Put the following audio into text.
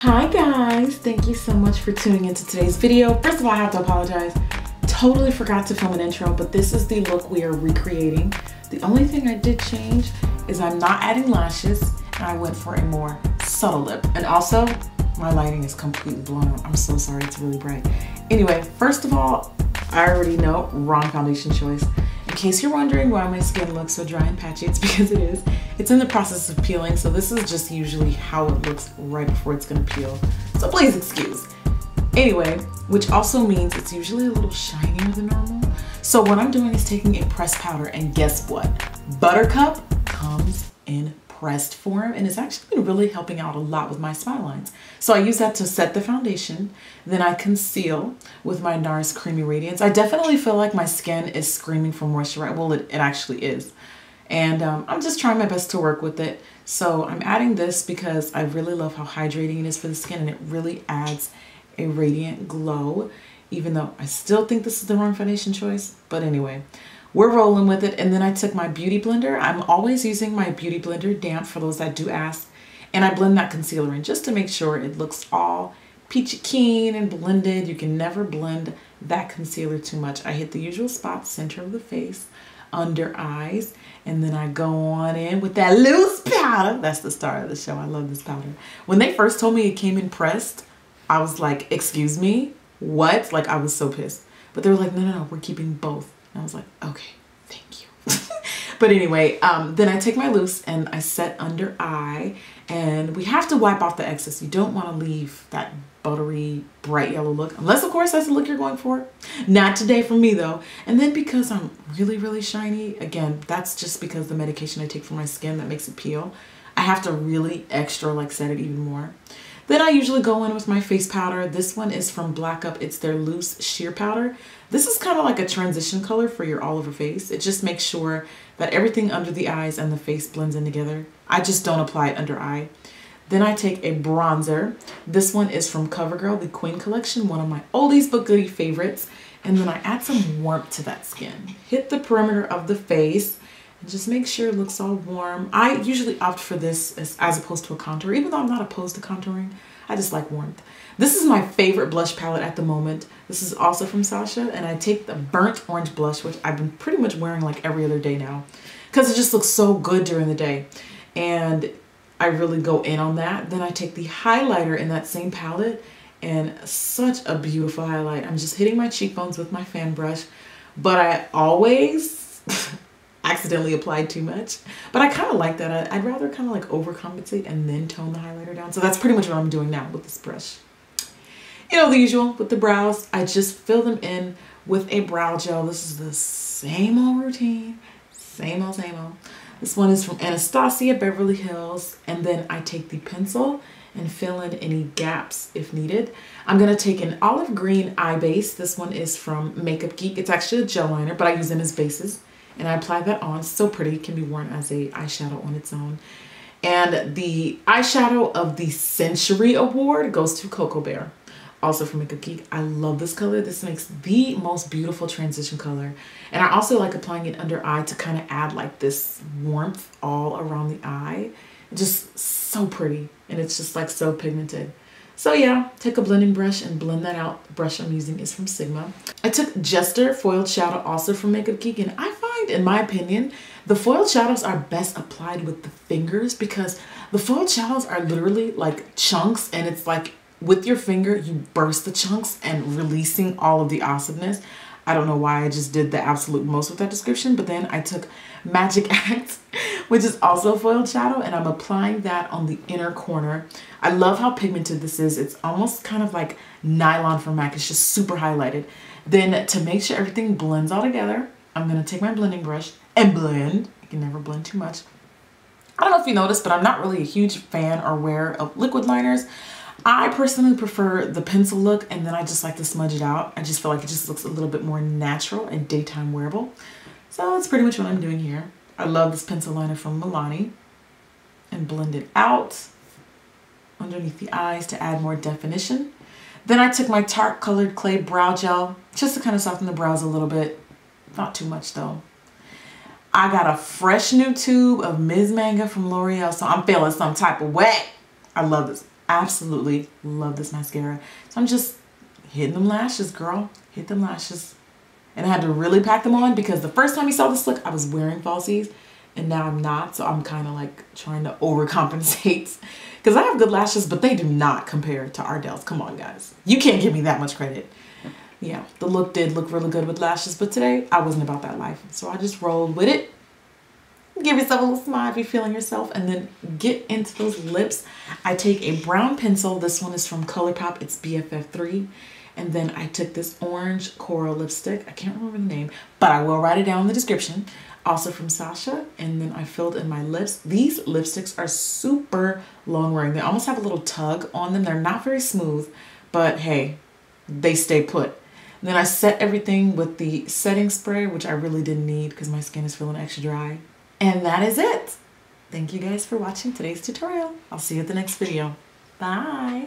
Hi guys, thank you so much for tuning into today's video. First of all, I have to apologize. Totally forgot to film an intro, but this is the look we are recreating. The only thing I did change is I'm not adding lashes and I went for a more subtle lip. And also, my lighting is completely blown out. I'm so sorry, it's really bright. Anyway, first of all, I already know, wrong foundation choice. In case you're wondering why my skin looks so dry and patchy, it's because it is. It's in the process of peeling, so this is just usually how it looks right before it's gonna peel. So please excuse. Anyway, which also means it's usually a little shinier than normal. So what I'm doing is taking a pressed powder, and guess what? Buttercup comes in pressed form, and it's actually been really helping out a lot with my smile lines. So I use that to set the foundation. Then I conceal with my Nars Creamy Radiance. I definitely feel like my skin is screaming for moisture. Well, it actually is. And I'm just trying my best to work with it. So I'm adding this because I really love how hydrating it is for the skin, and it really adds a radiant glow, even though I still think this is the wrong foundation choice. But anyway, we're rolling with it. And then I took my beauty blender. I'm always using my beauty blender damp for those that do ask. And I blend that concealer in just to make sure it looks all peachy keen and blended. You can never blend that concealer too much. I hit the usual spots, center of the face, under eyes, and then I go on in with that loose powder. That's the star of the show. I love this powder. When they first told me it came in pressed, I was like, excuse me, what? Like, I was so pissed. But they were like, no, we're keeping both. And I was like, okay, thank you. But anyway, then I take my loose and I set under eye, and we have to wipe off the excess. You don't want to leave that buttery, bright yellow look, unless of course that's the look you're going for. Not today for me though. And then because I'm really shiny, again, that's just because the medication I take for my skin that makes it peel, I have to really extra like set it even more. Then I usually go in with my face powder. This one is from Black Up. It's their loose sheer powder. This is kind of like a transition color for your all over face. It just makes sure that everything under the eyes and the face blends in together. I just don't apply it under eye. Then I take a bronzer. This one is from CoverGirl, the Queen Collection, one of my oldies but goodie favorites. And then I add some warmth to that skin. Hit the perimeter of the face and just make sure it looks all warm. I usually opt for this as opposed to a contour, even though I'm not opposed to contouring. I just like warmth. This is my favorite blush palette at the moment. This is also from Sasha, and I take the burnt orange blush, which I've been pretty much wearing like every other day now because it just looks so good during the day. And I really go in on that. Then I take the highlighter in that same palette, and such a beautiful highlight. I'm just hitting my cheekbones with my fan brush, but I always accidentally applied too much. But I kind of like that. I'd rather kind of like overcompensate and then tone the highlighter down. So that's pretty much what I'm doing now with this brush. You know, the usual with the brows, I just fill them in with a brow gel. This is the same old routine, same old. This one is from Anastasia Beverly Hills, and then I take the pencil and fill in any gaps if needed. I'm gonna take an olive green eye base. This one is from Makeupgeek. It's actually a gel liner, but I use them as bases, and I apply that on. It's so pretty. It can be worn as a eyeshadow on its own. And the eyeshadow of the Century Award goes to Cocoa Bear, also from Makeupgeek. I love this color. This makes the most beautiful transition color. And I also like applying it under eye to kind of add like this warmth all around the eye. It's just so pretty, and it's just like so pigmented. So yeah, take a blending brush and blend that out. The brush I'm using is from Sigma. I took Jester Foiled Shadow, also from Makeupgeek, and I find, in my opinion, the foiled shadows are best applied with the fingers, because the foiled shadows are literally like chunks, and it's like with your finger, you burst the chunks and releasing all of the awesomeness. I don't know why I just did the absolute most with that description, but then I took Magic Act, which is also foiled shadow, and I'm applying that on the inner corner. I love how pigmented this is. It's almost kind of like nylon from MAC. It's just super highlighted. Then to make sure everything blends all together, I'm gonna take my blending brush and blend. You can never blend too much. I don't know if you noticed, but I'm not really a huge fan or wearer of liquid liners. I personally prefer the pencil look, and then I just like to smudge it out. I just feel like it just looks a little bit more natural and daytime wearable. So that's pretty much what I'm doing here. I love this pencil liner from Milani, and blend it out underneath the eyes to add more definition. Then I took my Tarte Colored Clay Brow Gel just to kind of soften the brows a little bit. Not too much though. I got a fresh new tube of Ms. Manga from L'Oreal, so I'm feeling some type of way. I love this. Absolutely love this mascara. So I'm just hitting them lashes, girl. Hit them lashes. And I had to really pack them on because the first time you saw this look, I was wearing falsies and now I'm not. So I'm kind of like trying to overcompensate because I have good lashes, but they do not compare to Ardell's. Come on, guys. You can't give me that much credit. Yeah, the look did look really good with lashes, but today I wasn't about that life. So I just rolled with it. Give yourself a little smile if you're feeling yourself, and then get into those lips. I take a brown pencil. This one is from Colourpop. It's BFF 3. And then I took this orange coral lipstick. I can't remember the name, but I will write it down in the description. Also from Sasha. And then I filled in my lips. These lipsticks are super long wearing. They almost have a little tug on them. They're not very smooth, but hey, they stay put. And then I set everything with the setting spray, which I really didn't need because my skin is feeling extra dry. And that is it. Thank you guys for watching today's tutorial. I'll see you at the next video. Bye.